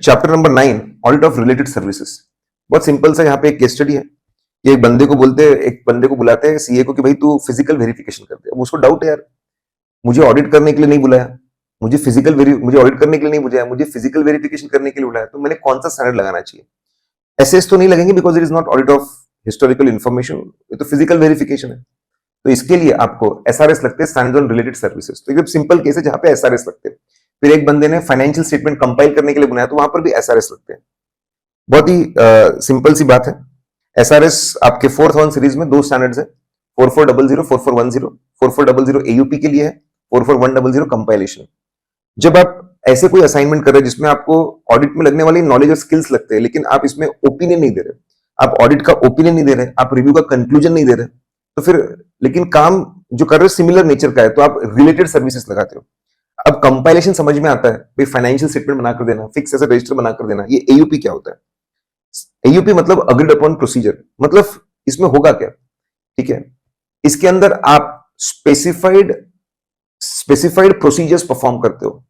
Chapter number 9 audit of related services. बहुत simple सा यहाँ पे एक केस स्टडी है कि एक बंदे को बुलाते हैं सीए को कि भाई तू फिजिकल वेरिफिकेशन कर दे। अब उसको डाउट है यार, मुझे ऑडिट करने के लिए नहीं बुलाया, मुझे ऑडिट करने के लिए नहीं बुलाया, मुझे फिजिकल वेरिफिकेशन करने के लिए बुलाया, तो मैंने कौन सा स्टैंडर्ड लगाना चाहिए? एसएस तो नहीं लगेंगे because it is not audit of historical information, ये तो फिजिकल वेरिफिकेशन है। तो इसके लिए आपको एसआरएस लगते हैं, स्टैंडर्ड ऑन रिलेटेड सर्विसेज। तो एकदम सिंपल केस है जहां पे एसआरएस लगते हैं। फिर एक बंदे ने फाइनेंशियल स्टेटमेंट कंपाइल करने के लिए बनाया, तो वहां पर भी एसआरएस लगते हैं। बहुत ही सिंपल सी बात है। एसआरएस आपके 4000 सीरीज में दो स्टैंडर्ड्स है, 4400, 4410। 4400 एयूपी के लिए है, 44100 कंपाइलेशन। जब आप ऐसे कोई असाइनमेंट कर रहे हैं जिसमें आपको ऑडिट में लगने वाली नॉलेज और स्किल्स लगते हैं, लेकिन आप इसमें ओपिनियन नहीं दे रहे, आप ऑडिट का ओपिनियन नहीं दे रहे, आप रिव्यू का कंक्लूजन नहीं दे रहे, तो फिर लेकिन काम जो कर रहे हो सिमिलर नेचर का है, तो आप रिलेटेड सर्विसेज लगाते हो। अब कंपाइलेशन समझ में आता है, भाई फाइनेंशियल स्टेटमेंट बनाकर देना, फिक्स एसेट रजिस्टर बनाकर देना, ये एयूपी क्या होता है? एयूपी मतलब अग्रीड अपॉन प्रोसीजर। मतलब इसमें होगा क्या, ठीक है, इसके अंदर आप स्पेसिफाइड प्रोसीजर्स परफॉर्म करते हो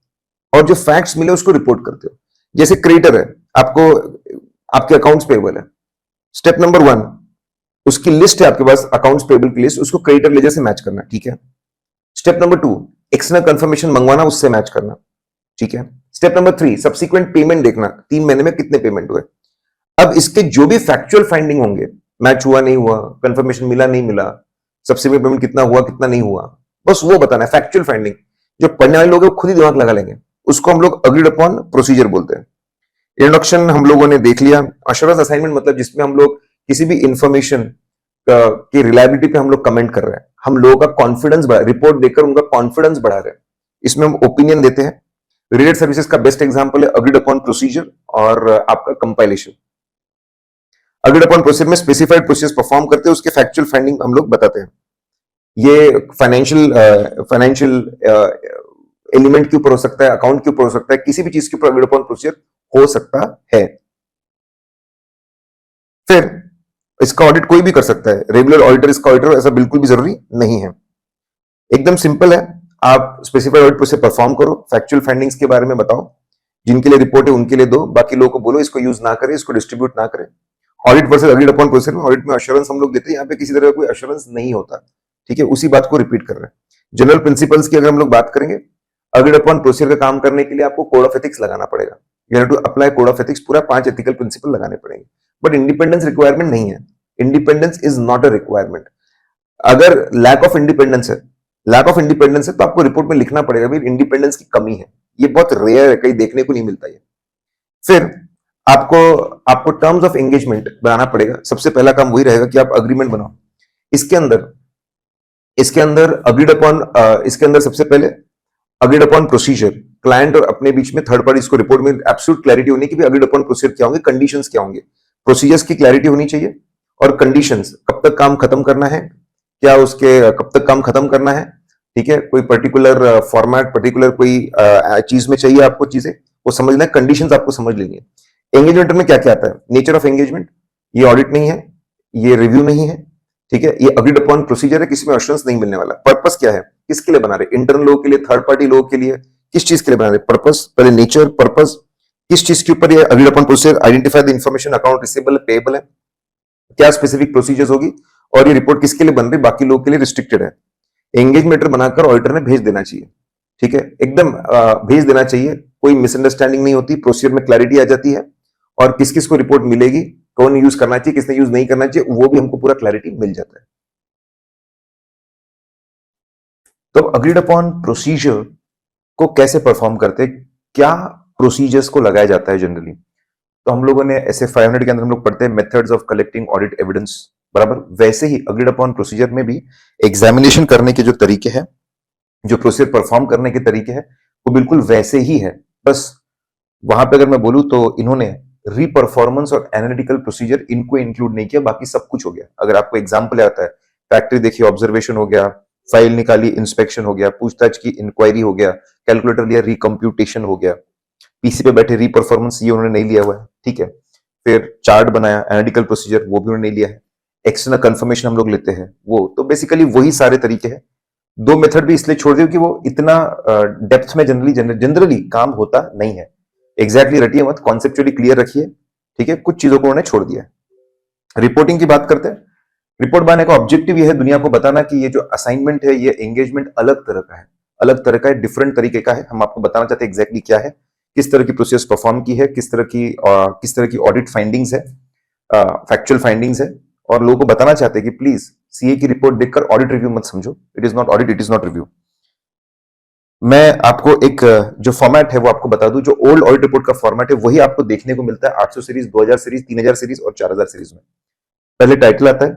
और जो फैक्ट्स मिले उसको रिपोर्ट करते हो। जैसे क्रेडिटर है, आपको आपके अकाउंट्स पेबल है, स्टेप नंबर 1 उसकी लिस्ट है आपके पास, अकाउंट्स पेबल की लिस्ट, उसको क्रेडिटर लेजर से मैच करना, ठीक है। स्टेप नंबर 2 एक्सटर्नल कंफर्मेशन मंगवाना, उससे मैच करना, ठीक है। स्टेप नंबर 3 सब्सिक्वेंट पेमेंट देखना, 3 महीने में कितने पेमेंट हुए। अब इसके जो भी फैक्चुअल फाइंडिंग होंगे, मैच हुआ नहीं हुआ, कंफर्मेशन मिला नहीं मिला, सब्सिक्वेंट पेमेंट कितना हुआ कितना नहीं हुआ, बस वो बताना है फैक्चुअल फाइंडिंग। जो पढ़ने वाले लोग हैं खुद ही दिमाग लगा लेंगे, उसको हम लोग अग्रीड अपॉन प्रोसीजर बोलते हैं। इंट्रोडक्शन हम लोगों ने देख लिया। अश्योरेंस असाइनमेंट मतलब जिसमें हम लोग किसी भी इंफॉर्मेशन की रिलायबिलिटी पे हम लोग कमेंट कर रहे हैं, हम लोगों का कॉन्फिडेंस बढ़ा, रिपोर्ट देखकर उनका कॉन्फिडेंस बढ़ा रहे हैं, इसमें हम ओपिनियन देते हैं। रिलेटेड सर्विसेज का बेस्ट एग्जांपल है अग्रीड अपॉन प्रोसीजर और आपका कंपाइलेशन। अग्रीड अपॉन प्रोसीजर में स्पेसिफाइड प्रोसेस परफॉर्म करते हैं, उसके फैक्चुअल फाइंडिंग हम लोग बताते हैं। ये फाइनेंशियल एलिमेंट के ऊपर हो सकता है, अकाउंट के ऊपर हो सकता है, किसी भी चीज के ऊपर अग्रीड अपॉन प्रोसीजर हो सकता है। फिर इसका ऑडिट कोई भी कर सकता है, रेगुलर ऑडिटर इसका ऑडिटर ऐसा बिल्कुल भी जरूरी नहीं है। एकदम सिंपल है, आप स्पेसिफाइड ऑडिट प्रोसेस परफॉर्म करो, फैक्चुअल फाइंडिंग्स के बारे में बताओ, जिनके लिए रिपोर्ट है उनके लिए दो, बाकी लोगों को बोलो इसको यूज ना करें, इसको डिस्ट्रीब्यूट ना करें। Audit versus agreed upon procedure में ऑडिट में अश्योरेंस हम लोग देते हैं, यहाँ पे किसी तरह का कोई अश्योरेंस नहीं होता, ठीक है, उसी बात को रिपीट कर रहे हैं। जनरल प्रिंसिपल्स की अगर हम लोग बात करेंगे, अग्रीड अपॉन प्रोसीजर का काम करने के लिए आपको कोड ऑफ एथिक्स लगाना पड़ेगा, you have to apply code of ethics, पूरा 5 एथिकल प्रिंसिपल लगाने पड़ेंगे। बट इंडिपेंडेंस रिक्वायरमेंट नहीं है, independence is not a requirement. अगर लैक ऑफ इंडिपेंडेंस है तो आपको रिपोर्ट में लिखना पड़ेगा भाई इंडिपेंडेंस की कमी है, ये बहुत रेयर है, कहीं देखने को नहीं मिलता है। फिर आपको टर्म्स ऑफ एंगेजमेंट बनाना पड़ेगा। सबसे पहला काम वही रहेगा कि आप अग्रीमेंट बनाओ। इसके अंदर अग्रीड अपॉन इसके अंदर सबसे पहले अग्रीड अपॉन प्रोसीजर, क्लाइंट और अपने बीच में थर्ड पार्टी, इसको रिपोर्ट में एब्सोल्यूट क्लैरिटी होनी कि भी अग्रीड अपॉन प्रोसीजर क्या होंगे, कंडीशंस क्या होंगे, प्रोसीजर्स की क्लैरिटी होनी चाहिए और कंडीशंस, कब तक काम खत्म करना है, क्या उसके कब तक काम खत्म करना है, ठीक है, कोई पर्टिकुलर फॉर्मेट, पर्टिकुलर कोई चीज में चाहिए आपको चीजें, वो समझना है, कंडीशंस आपको समझ लेनी है। एंगेजमेंट में क्या क्या आता है, नेचर ऑफ एंगेजमेंट, ये ऑडिट नहीं है, ये रिव्यू नहीं है, ठीक है, ये अग्रीड अपॉन प्रोसीजर है, किसी में अश्योरेंस नहीं मिलने वाला। पर्पस क्या है, किसके लिए बना रहे, इंटरनल लोगों के लिए, थर्ड पार्टी लोगों के लिए, किस चीज के लिए बना रहे, पर्पस, पहले नेचर, पर्पस, किस चीज के ऊपर ये agreed upon procedure, identify the information, account receivable payable है, क्या स्पेसिफिक प्रोसीजर्स होगी और ये रिपोर्ट किसके लिए बन रही, बाकी लोगों के लिए रिस्ट्रिक्टेड है। एंगेजमेंट बनाकर ऑडिटर ने भेज देना चाहिए, ठीक है, एकदम भेज देना चाहिए, कोई मिसअंडरस्टैंडिंग नहीं होती, प्रोसीजर में क्लैरिटी आ जाती है और किस किस को रिपोर्ट मिलेगी, कौन यूज करना चाहिए, किसने यूज नहीं करना चाहिए, वो भी हमको पूरा क्लैरिटी मिल जाता है। तो अग्रीड अपॉन प्रोसीजर को कैसे परफॉर्म करते हैं, क्या प्रोसीजर्स को लगाया जाता है जनरली, तो हम लोगों ने ऐसे 500 के अंदर हम लोग पढ़ते हैं methods of collecting audit evidence, बराबर वैसे ही अग्रीड अपॉन प्रोसीजर में भी एग्जामिनेशन करने के जो तरीके हैं, जो प्रोसीजर परफॉर्म करने के तरीके हैं, वो बिल्कुल वैसे ही है। बस वहां पे अगर मैं बोलूं तो इन्होंने रीपरफॉर्मेंस और एनालिटिकल प्रोसीजर इनको इंक्लूड नहीं किया, बाकी सब कुछ हो गया। अगर आपको एग्जाम्पल आता है, फैक्ट्री देखिए, ऑब्जर्वेशन हो गया, फाइल निकाली, इंस्पेक्शन हो गया, पूछताछ की, इंक्वायरी हो गया, कैलकुलेटर लिया, रिकम्प्यूटेशन हो गया, पीसी पे बैठे रीपरफॉर्मेंस, ये उन्होंने नहीं लिया हुआ है, ठीक है। फिर चार्ट बनाया, एनालिटिकल प्रोसीजर, वो भी उन्होंने नहीं लिया है। एक्सटर्नल कंफर्मेशन हम लोग लेते हैं, वो तो बेसिकली वही सारे तरीके हैं। 2 मेथड भी इसलिए छोड़ दिए कि वो इतना डेप्थ में जनरली काम होता नहीं है। एग्जैक्टली रटिए मत, कॉन्सेप्चुअली क्लियर रखिए, ठीक है। कुछ चीजों को उन्होंने छोड़ दिया है। रिपोर्टिंग की बात करते हैं। रिपोर्ट बनाने का ऑब्जेक्टिव ये है दुनिया को बताना कि ये जो असाइनमेंट है, ये एंगेजमेंट अलग तरह का है, अलग तरह का है, डिफरेंट तरीके का है। हम आपको बताना चाहते हैं एग्जैक्टली क्या है, किस तरह की प्रोसेस परफॉर्म की है, किस तरह की ऑडिट फाइंडिंग्स है, फैक्चुअल फाइंडिंग्स है। और लोगों को बताना चाहते हैं कि प्लीज सीए की रिपोर्ट देखकर ऑडिट रिव्यू मत समझो, it is not audit, it is not review. मैं आपको एक जो फॉर्मेट है वो आपको बता दूं, जो ओल्ड ऑडिट रिपोर्ट का फॉर्मेट है वही आपको देखने को मिलता है 800 सीरीज, 2000 सीरीज, 3000 सीरीज और 4000 सीरीज में। पहले टाइटल आता है,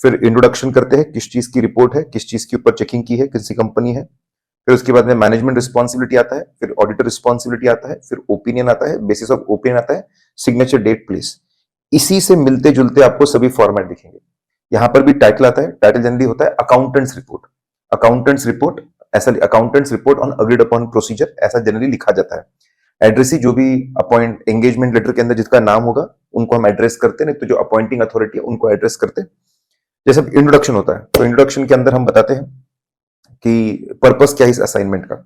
फिर इंट्रोडक्शन करते हैं, किस चीज की रिपोर्ट है, किस चीज के ऊपर चेकिंग की है, किसी कंपनी है। फिर उसके बाद में मैनेजमेंट रिस्पॉन्सिबिलिटी आता है, फिर ऑडिटर रिस्पॉन्सिबिलिटी आता है, फिर ओपिनियन आता है, बेसिस ऑफ ओपिनियन आता है, सिग्नेचर, डेट, प्लेस। इसी से मिलते जुलते आपको सभी फॉर्मेट दिखेंगे। यहां पर भी टाइटल आता है, टाइटल जनरली होता है अकाउंटेंट्स रिपोर्ट। अकाउंटेंट्स रिपोर्ट, ऐसा accountants report on agreed upon procedure ऐसा जनरली लिखा जाता है। एड्रेसी जो भी अपॉइंट एंगेजमेंट लेटर के अंदर जिसका नाम होगा उनको हम एड्रेस करते हैं, नहीं तो जो अपॉइंटिंग अथॉरिटी है उनको एड्रेस करते हैं। जैसे इंट्रोडक्शन होता है, तो इंट्रोडक्शन के अंदर हम बताते हैं कि पर्पस क्या है इस असाइनमेंट का।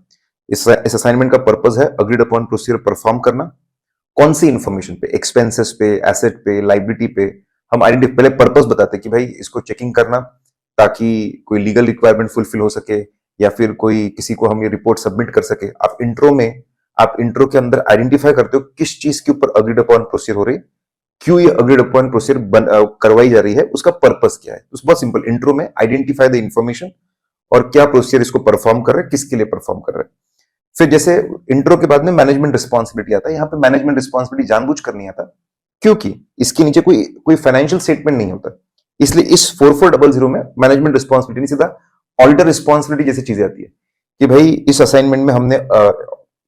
इस असाइनमेंट का पर्पस है अग्रीड अपॉन प्रोसीजर परफॉर्म करना। कौन सी इंफॉर्मेशन पे, एक्सपेंसेस पे, एसेट पे, लाइबिलिटी पे। हम आइडेंटिफाई पहले पर्पस बताते हैं कि भाई इसको चेकिंग करना ताकि कोई लीगल रिक्वायरमेंट फुलफिल हो सके, या फिर कोई किसी को हम ये रिपोर्ट सबमिट कर सके। आप इंट्रो के अंदर आइडेंटिफाई करते हो किस चीज के ऊपर अग्रीड अपॉन प्रोसीजर हो रही है, क्यों ये अग्रीड अपॉन प्रोसीजर करवाई जा रही है, उसका पर्पस क्या है। तो बहुत सिंपल, इंट्रो में आइडेंटिफाई द इंफॉर्मेशन और क्या प्रोसीजर इसको परफॉर्म कर रहे हैं, किसके लिए परफॉर्म कर रहे हैं। फिर जैसे इंट्रो के बाद में मैनेजमेंट रिस्पॉन्सिबिलिटी आता है। यहाँ पे मैनेजमेंट रिस्पॉन्सिबिलिटी जानबूझ कर नहीं आता, क्योंकि इसके नीचे कोई फाइनेंशियल स्टेटमेंट नहीं होता, इसलिए इस 4400 में मैनेजमेंट रिस्पॉन्सिबिलिटी नहीं, सीधा ऑडिटर रिस्पॉन्सिबिलिटी जैसी चीजें आती है कि भाई इस असाइनमेंट में हमने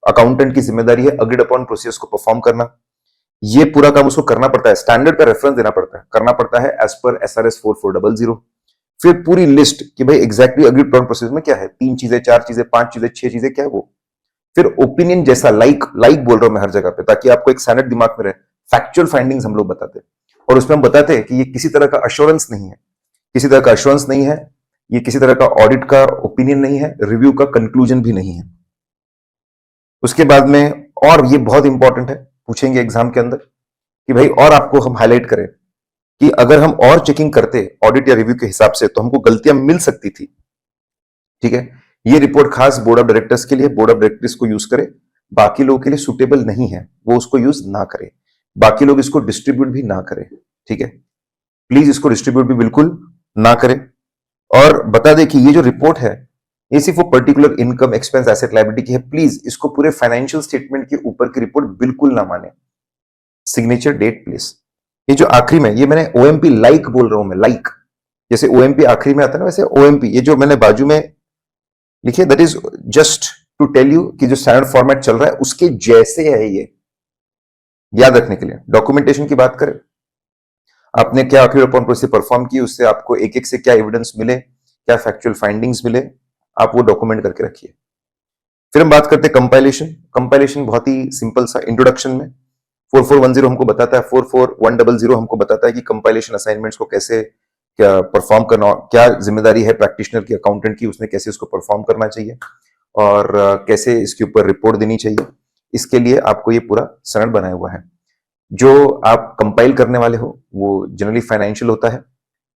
अकाउंटेंट की जिम्मेदारी है अग्रीड अपॉन प्रोसेस को परफॉर्म करना। ये पूरा काम उसको करना पड़ता है, स्टैंडर्ड का रेफरेंस देना पड़ता है, करना पड़ता है एज पर SRS 4400। फिर पूरी लिस्ट कि भाई एग्जैक्टली अग्रीड अपॉन प्रोसेस में क्या है, 3 चीजें, 4 चीजें, 5 चीजें, 6 चीजें, क्या है वो। फिर ओपिनियन जैसा, लाइक बोल रहा हूं मैं हर जगह पे, ताकि आपको एक स्टैंडर्ड दिमाग में रहे। फैक्चुअल फाइंडिंग्स हम लोग बताते हैं, और उसमें हम बताते हैं कि ये किसी तरह का अश्योरेंस नहीं है, किसी तरह का अश्योरेंस नहीं है, ये किसी तरह का ऑडिट का ओपिनियन नहीं है, रिव्यू का कंक्लूजन भी नहीं है। उसके बाद में, और ये बहुत इंपॉर्टेंट है, पूछेंगे एग्जाम के अंदर कि भाई और आपको हम हाईलाइट करें कि अगर हम और चेकिंग करते ऑडिट या रिव्यू के हिसाब से तो हमको गलतियां मिल सकती थी, ठीक है। ये रिपोर्ट खास बोर्ड ऑफ डायरेक्टर्स के लिए, बोर्ड ऑफ डायरेक्टर्स को यूज करे, बाकी लोगों के लिए सुटेबल नहीं है, वो उसको यूज ना करे, बाकी लोग इसको डिस्ट्रीब्यूट भी ना करें, ठीक है। प्लीज इसको डिस्ट्रीब्यूट भी बिल्कुल ना करें। और बता दें कि ये जो रिपोर्ट है ये सिर्फ वो particular income, expense, asset, liability की है। प्लीज इसको पूरे फाइनेंशियल स्टेटमेंट के ऊपर की रिपोर्ट बिल्कुल ना माने। Signature, date, place. ये जो आखिरी में, ये मैंने ओएमपी लाइक बोल रहा हूं मैं, लाइक जैसे ओएमपी आखिरी में आता है ना, वैसे ओएमपी ये जो मैंने बाजू में लिखे, that is just to tell you कि जो स्टैंडर्ड फॉर्मेट चल रहा है उसके जैसे है, ये याद रखने के लिए। डॉक्यूमेंटेशन की बात करें, आपने क्या अग्रीड अपॉन प्रोसेस परफॉर्म की, उससे आपको एक एक से क्या एविडेंस मिले, क्या फैक्चुअल फाइंडिंग्स मिले, आप वो डॉक्यूमेंट करके रखिए। फिर हम बात करते हैं कंपाइलेशन। कंपाइलेशन बहुत ही सिंपल सा, इंट्रोडक्शन में 4410 हमको बताता है, 44100 हमको बताता है कि कंपाइलेशन असाइनमेंट्स को कैसे क्या परफॉर्म करना, क्या जिम्मेदारी है प्रैक्टिशनर की, अकाउंटेंट की, उसने कैसे उसको परफॉर्म करना चाहिए और कैसे इसके ऊपर रिपोर्ट देनी चाहिए। इसके लिए आपको ये पूरा सनद बनाया हुआ है। जो आप कंपाइल करने वाले हो वो जनरली फाइनेंशियल होता है,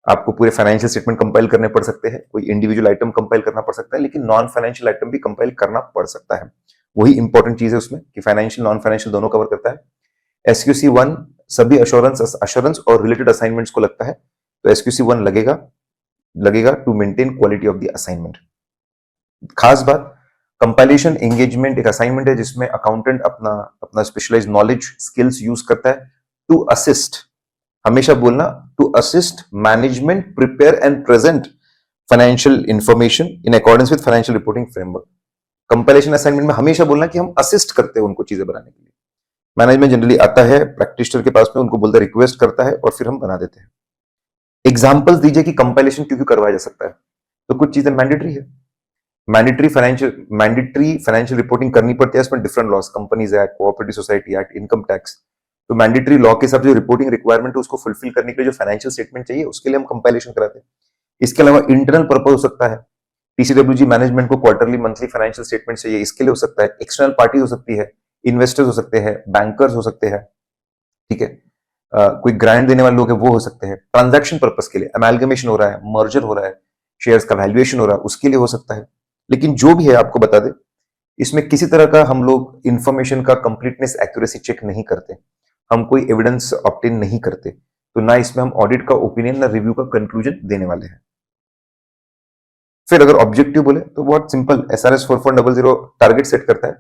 आपको पूरे फाइनेंशियल स्टेटमेंट कंपाइल करने पड़ सकते हैं, कोई इंडिविजुअल आइटम कंपाइल करना पड़ सकता है, लेकिन नॉन फाइनेंशियल आइटम भी कंपाइल करना पड़ सकता है। वही इंपॉर्टेंट चीज है उसमें कि फाइनेंशियल नॉन फाइनेंशियल दोनों कवर करता है। SQC1 सभी अश्योरेंस और रिलेटेड असाइनमेंट्स को लगता है, तो SQC1 लगेगा to maintain quality of the assignment. खास बात, कंपाइलेशन एंगेजमेंट एक असाइनमेंट है जिसमें अकाउंटेंट अपना स्पेशलाइज्ड नॉलेज, स्किल्स यूज करता है टू असिस्ट, हमेशा बोलना, to assist management prepare and present financial information in accordance with financial reporting framework. Compilation assignment में हमेशा बोलना कि हम असिस्ट करते हैं उनको चीजें बनाने के लिए। मैनेजमेंट जनरली आता है प्रैक्टिशनर के पास में, उनको बोलता है, रिक्वेस्ट करता है और फिर हम बना देते हैं। एग्जाम्पल्स दीजिए कि कंपाइलेशन क्यों क्यों करवाया जा सकता है। तो कुछ चीजें मैंडेटरी है, मैंडेटरी फाइनेंशियल रिपोर्टिंग करनी पड़ती है, इसमें different loss, companies act, cooperative society act, income tax. तो मैंडेटरी लॉ के हिसाब से जो रिपोर्टिंग रिक्वायरमेंट है उसको फुलफिल करने के लिए जो फाइनेंशियल स्टेटमेंट चाहिए उसके लिए हम कंपाइलेशन कराते हैं। इसके अलावा इंटरनल पर्पज हो सकता है, TCWG मैनेजमेंट को क्वार्टरली मंथली फाइनेंशियल स्टेटमेंट चाहिए, इसके लिए हो सकता है। एक्सटर्नल पार्टी हो सकती है, इन्वेस्टर्स हो सकते हैं, बैंकर्स हो सकते हैं, ठीक है, कोई ग्रांट देने वाले लोग हैं वो हो सकते हैं, ट्रांजैक्शन पर्पस के लिए अमेलगमेशन हो रहा है, मर्जर हो रहा है, शेयर्स का वैल्यूएशन हो रहा है, उसके लिए हो सकता है। लेकिन जो भी है आपको बता दे, इसमें किसी तरह का हम लोग इंफॉर्मेशन का कंप्लीटनेस एक्यूरेसी चेक नहीं करते, हम कोई एविडेंस ऑब्टेन नहीं करते, तो ना इसमें हम ऑडिट का ओपिनियन ना रिव्यू का कंक्लूजन देने वाले हैं। फिर अगर ऑब्जेक्टिव बोले तो बहुत सिंपल, SRS 4400 टारगेट सेट करता है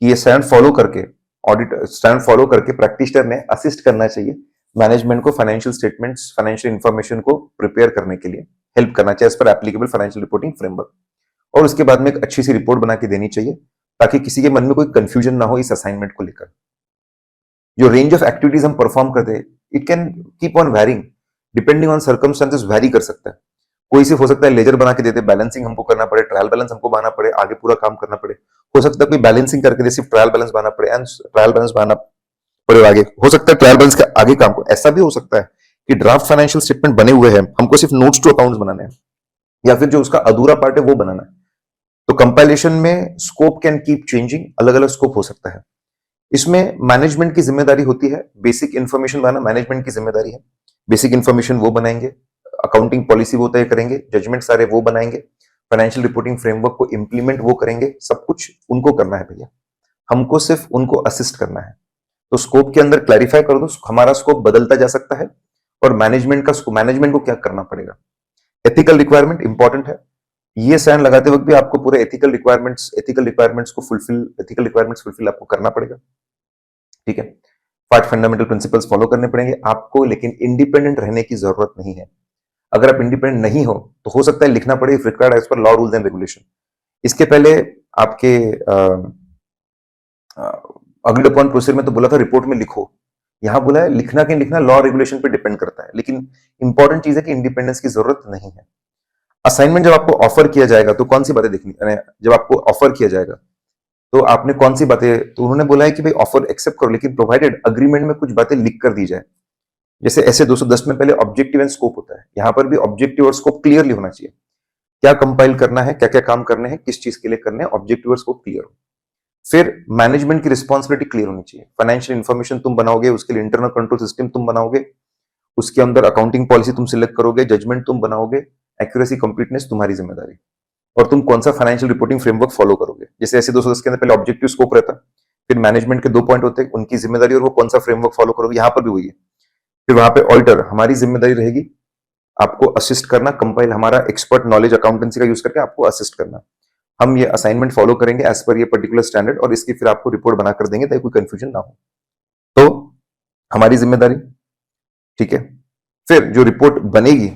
कि ये स्टैंड फॉलो करके, ऑडिट स्टैंड फॉलो करके प्रैक्टिशनर ने असिस्ट करना चाहिए मैनेजमेंट को फाइनेंशियल स्टेटमेंट्स, फाइनेंशियल इंफॉर्मेशन को प्रिपेयर करने के लिए हेल्प करना चाहिए as per applicable financial reporting framework, और उसके बाद में एक अच्छी सी रिपोर्ट बना के देनी चाहिए ताकि किसी के मन में कोई कंफ्यूजन ना हो इस असाइनमेंट को लेकर। जो रेंज ऑफ एक्टिविटीज हम परफॉर्म करते हैं it can keep on varying depending on circumstances, vary कर सकता है। कोई सिर्फ हो सकता है लेजर बना के देते, बैलेंसिंग हमको करना पड़े, ट्रायल बैलेंस हमको बनाना पड़े, आगे पूरा काम करना पड़े। हो सकता है कोई बैलेंसिंग करके दे, सिर्फ ट्रायल बैलेंस बनाना पड़े, एंड ट्रायल बैलेंस बनाना पड़े आगे। हो सकता है ट्रायल बैलेंस के आगे काम को, ऐसा भी हो सकता है कि ड्राफ्ट फाइनेंशियल स्टेटमेंट बने हुए हैं, हमको सिर्फ नोट्स टू अकाउंट्स बनाने हैं, या फिर जो उसका अधूरा पार्ट है वो बनाना है। तो कंपाइलेशन में स्कोप कैन कीप चेंजिंग, अलग अलग स्कोप हो सकता है। इसमें मैनेजमेंट की जिम्मेदारी होती है, बेसिक इंफॉर्मेशन बनाना मैनेजमेंट की जिम्मेदारी है, बेसिक इंफॉर्मेशन वो बनाएंगे, अकाउंटिंग पॉलिसी वो तय करेंगे, जजमेंट सारे वो बनाएंगे, फाइनेंशियल रिपोर्टिंग फ्रेमवर्क को इंप्लीमेंट वो करेंगे, सब कुछ उनको करना है भैया, हमको सिर्फ उनको असिस्ट करना है। तो स्कोप के अंदर क्लैरिफाई कर दो, हमारा स्कोप बदलता जा सकता है और मैनेजमेंट को क्या करना पड़ेगा। एथिकल रिक्वायरमेंट इंपॉर्टेंट है, ये स्टैंड लगाते वक्त भी आपको पूरे एथिकल रिक्वायरमेंट्स फुलफिल आपको करना पड़ेगा, ठीक है। 5 फंडामेंटल प्रिंसिपल्स फॉलो करने पड़ेंगे आपको, लेकिन इंडिपेंडेंट रहने की जरूरत नहीं है। अगर आप इंडिपेंडेंट नहीं हो तो हो सकता है लिखना पड़े if required as per law rules and regulation. इसके पहले आपके अग्रीड अपॉन प्रोसीजर में तो बोला था रिपोर्ट में लिखो, यहां बोला है लिखना कि लिखना लॉ रेगुलेशन पे डिपेंड करता है, लेकिन इंपॉर्टेंट चीज है कि इंडिपेंडेंस की जरूरत नहीं है। असाइनमेंट जब आपको ऑफर किया जाएगा तो कौन सी बातें देखनी, जब आपको ऑफर किया जाएगा तो आपने कौन सी बातें, तो उन्होंने बोला है कि भाई ऑफर एक्सेप्ट करो, लेकिन प्रोवाइडेड अग्रीमेंट में कुछ बातें लिख कर दी जाए। जैसे ऐसे 210 में पहले ऑब्जेक्टिव एंड स्कोप होता है, यहां पर भी ऑब्जेक्टिव और स्कोप क्लियरली होना चाहिए, क्या कंपाइल करना है, क्या क्या काम करने हैं, किस चीज के लिए करने हैं, ऑब्जेक्टिव और स्कोप क्लियर हो। फिर मैनेजमेंट की रिस्पॉन्सिबिलिटी क्लियर होनी चाहिए, फाइनेंशियल इंफॉर्मेशन तुम बनाओगे, उसके लिए इंटरनल कंट्रोल सिस्टम तुम बनाओगे, उसके अंदर अकाउंटिंग पॉलिसी तुम सिलेक्ट करोगे, जजमेंट तुम बनाओगे, एक्यूरेसी कंप्लीटनेस तुम्हारी जिम्मेदारी, और तुम कौन सा फाइनेंशियल रिपोर्टिंग फ्रेमवर्क फॉलो करोगे। जैसे ऐसे 210 के अंदर पहले ऑब्जेक्टिव स्कोप रहता, फिर मैनेजमेंट के 2 पॉइंट होते हैं, उनकी जिम्मेदारी और वो कौन सा फ्रेमवर्क फॉलो करोगे, यहां पर भी वही है। फिर वहां पे ऑडिटर हमारी जिम्मेदारी रहेगी आपको असिस्ट करना, कंपाइल हमारा एक्सपर्ट नॉलेज अकाउंटेंसी का यूज करके आपको असिस्ट करना। हम ये असाइनमेंट फॉलो करेंगे एज पर ये पर्टिकुलर स्टैंडर्ड, और इसकी फिर आपको रिपोर्ट बना कर देंगे ताकि कोई कंफ्यूजन ना हो। तो हमारी जिम्मेदारी, ठीक है। फिर जो रिपोर्ट बनेगी,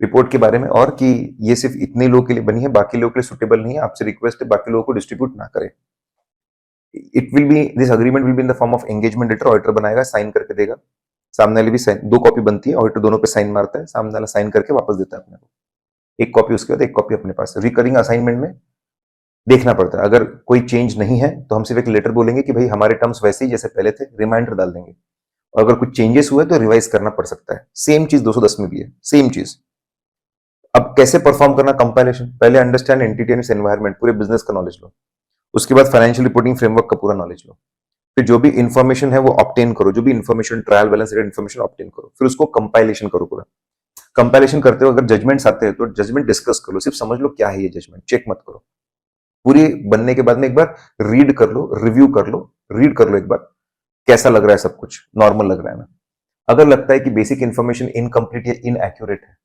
रिपोर्ट के बारे में और कि ये सिर्फ इतने लोगों के लिए बनी है, बाकी लोगों के लिए सुटेबल नहीं है, आपसे रिक्वेस्ट है बाकी लोगों को डिस्ट्रीब्यूट ना करें। It will be, this agreement will be in the form of engagement letter, auditor बनाएगा, साइन करके देगा, सामने वाले भी साइन, 2 कॉपी बनती है, ऑडिटर दोनों पे साइन मारता है, सामने वाला साइन करके वापस देता है अपने को, एक कॉपी उसके बाद एक कॉपी अपने पास। रिकरिंग असाइनमेंट में देखना पड़ता है, अगर कोई चेंज नहीं है तो हम सिर्फ एक लेटर बोलेंगे कि भाई हमारे टर्म्स वैसे ही जैसे पहले थे, रिमाइंडर डाल देंगे, और अगर कुछ चेंजेस हुए तो रिवाइज करना पड़ सकता है। सेम चीज 210 में भी है, सेम चीज। अब कैसे परफॉर्म करना कंपाइलेशन, पहले अंडरस्टैंड एंटिटी एंड एनवायरमेंट, पूरे बिजनेस का नॉलेज लो, उसके बाद फाइनेंशियल रिपोर्टिंग फ्रेमवर्क का पूरा नॉलेज लो, फिर जो भी इंफॉर्मेशन है वो ऑब्टेन करो, जो भी information trial balance information obtain करो, फिर उसको कंपाइलेशन करो पूरा। कंपाइलेशन करते हो अगर जजमेंट्स आते हैं तो जजमेंट डिस्कस कर लो, सिर्फ समझ लो क्या है ये जजमेंट, चेक मत करो। पूरी बनने के बाद में एक बार रीड कर लो, रिव्यू कर लो, रीड कर लो एक बार, कैसा लग रहा है, सब कुछ नॉर्मल लग रहा है ना। अगर लगता है कि बेसिक इंफॉर्मेशन इनकम्प्लीट या इनएक्यूरेट है,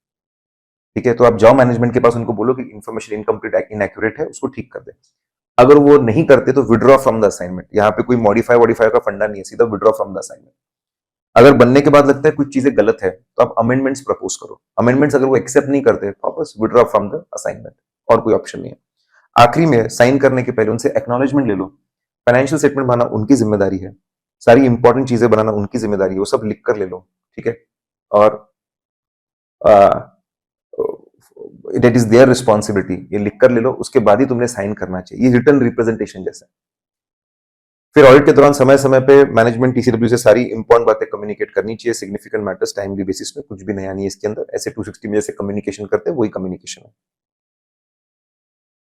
ठीक है, तो आप जाओ मैनेजमेंट के पास, उनको बोलो कि इंफॉर्मेशन इनकम्प्लीट इनएक्यूरेट है, उसको ठीक कर दे। अगर वो नहीं करते तो विड्रॉ फ्रॉम द असाइनमेंट, यहाँ पे कोई मॉडिफाई का फंडा नहीं है, सीधा विड्रॉ फ्रॉम द असाइनमेंट। अगर बनने के बाद लगता है कुछ चीजें गलत है तो आप अमेंडमेंट्स प्रपोज करो, अमेंडमेंट्स अगर वो एक्सेप्ट नहीं करते वापस विड्रॉ फ्रॉम द असाइनमेंट, और कोई ऑप्शन नहीं है। आखिरी में साइन करने के पहले उनसे एक्नॉलेजमेंट ले लो, फाइनेंशियल स्टेटमेंट बनाना उनकी जिम्मेदारी है, सारी इंपॉर्टेंट चीजें बनाना उनकी जिम्मेदारी है, वो सब लिख कर ले लो, ठीक है, और इट इज देयर रिस्पॉन्सिबिलिटी, ये लिख कर ले लो, उसके बाद ही तुमने साइन करना चाहिए, ये रिटर्न रिप्रेजेंटेशन जैसा। फिर ऑडिट के दौरान समय समय पे मैनेजमेंट टीसीडब्ल्यू से सारी इंपॉर्टेंट बातें कम्युनिकेट करनी चाहिए, सिग्निफिकेंट मैटर्स टाइमली बेसिस पे, कुछ भी नया नहीं है इसके अंदर, ऐसे 260 में जैसे कम्युनिकेशन करते हैं वही कम्युनिकेशन है।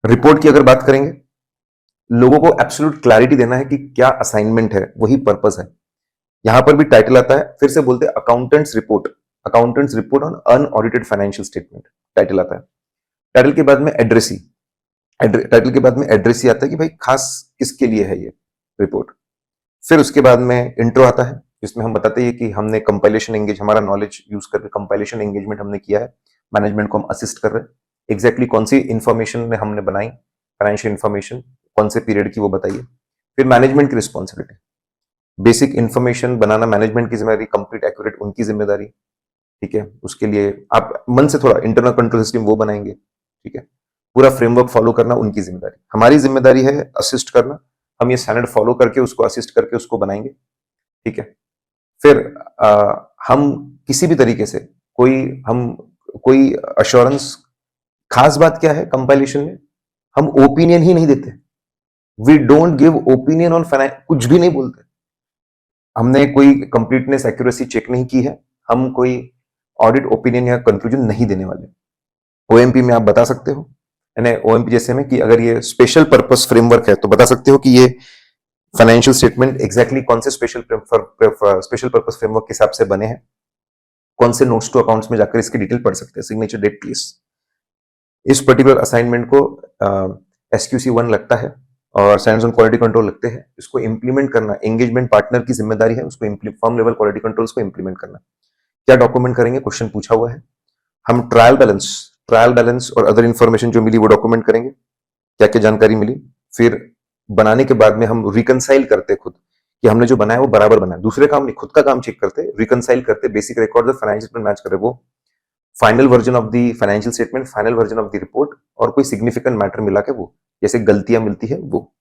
रिपोर्ट की अगर बात करेंगे, लोगों को एब्सोल्यूट क्लैरिटी देना है कि क्या असाइनमेंट है, वही पर्पस है। यहां पर भी टाइटल आता है, फिर से बोलते हैं accountants report on unaudited financial statement, title आता है। टाइटल के बाद में एड्रेसी, टाइटल के बाद में एड्रेसी आता है कि भाई खास किसके लिए है ये रिपोर्ट। फिर उसके बाद में इंट्रो आता है, जिसमें हम बताते हैं कि हमने कंपाइलेशन एंगेज, हमारा नॉलेज यूज करके कंपाइलेशन एंगेजमेंट हमने किया है, मैनेजमेंट को हम असिस्ट कर रहे हैं, एग्जैक्टली कौन सी इंफॉर्मेशन ने हमने बनाई, फाइनेंशियल इंफॉर्मेशन कौन से पीरियड की वो बताइए। फिर मैनेजमेंट की रिस्पॉन्सिबिलिटी, बेसिक इंफॉर्मेशन बनाना मैनेजमेंट की जिम्मेदारी, कंप्लीट एक्यूरेट उनकी जिम्मेदारी, ठीक है। उसके लिए आप मन से थोड़ा इंटरनल कंट्रोल सिस्टम वो बनाएंगे, ठीक है। पूरा फ्रेमवर्क फॉलो करना उनकी जिम्मेदारी, हमारी जिम्मेदारी है असिस्ट करना, हम ये स्टैंडर्ड फॉलो करके उसको असिस्ट करके उसको बनाएंगे, ठीक है। फिर हम किसी भी तरीके से कोई अश्योरेंस, खास बात क्या है कंपाइलेशन में, हम ओपिनियन ही नहीं देते, we don't give opinion on finance, कुछ भी नहीं बोलते। हमने कोई कंप्लीटनेस एक्यूरेसी चेक नहीं की है, हम कोई ऑडिट ओपिनियन या कंक्लूजन नहीं देने वाले। ओएमपी में आप बता सकते हो, यानी ओएमपी जैसे में कि अगर ये स्पेशल पर्पस फ्रेमवर्क है तो बता सकते हो कि ये फाइनेंशियल स्टेटमेंट एग्जैक्टली कौन से स्पेशल पर्पस फ्रेमवर्क के हिसाब से बने हैं, कौन से नोट्स टू अकाउंट्स में जाकर इसकी डिटेल पढ़ सकते हैं, सिग्नेचर डेट प्लीज। इस पर्टिकुलर असाइनमेंट को SQC 1 लगता है और स्टैंडर्ड्स ऑन क्वालिटी कंट्रोल लगते हैं। इसको इंप्लीमेंट करना एंगेजमेंट पार्टनर की जिम्मेदारी है, उसको फर्म लेवल क्वालिटी कंट्रोल्स को इंप्लीमेंट करना। क्या डॉक्यूमेंट करेंगे, क्वेश्चन पूछा हुआ है। हम ट्रायल बैलेंस और अदर इंफॉर्मेशन जो मिली वो डॉक्यूमेंट करेंगे, क्या क्या जानकारी मिली। फिर बनाने के बाद में हम रिकंसाइल करते खुद कि हमने जो बनाया वो बराबर बना है, दूसरे काम नहीं, खुद का काम चेक करते, रिकंसाइल करते, बेसिक रिकॉर्ड और फाइनेंशियल स्टेटमेंट मैच करे, वो final version of the financial statement, final version of the report, और कोई सिग्निफिकेंट मैटर मिला के वो, जैसे गलतियां मिलती है वो।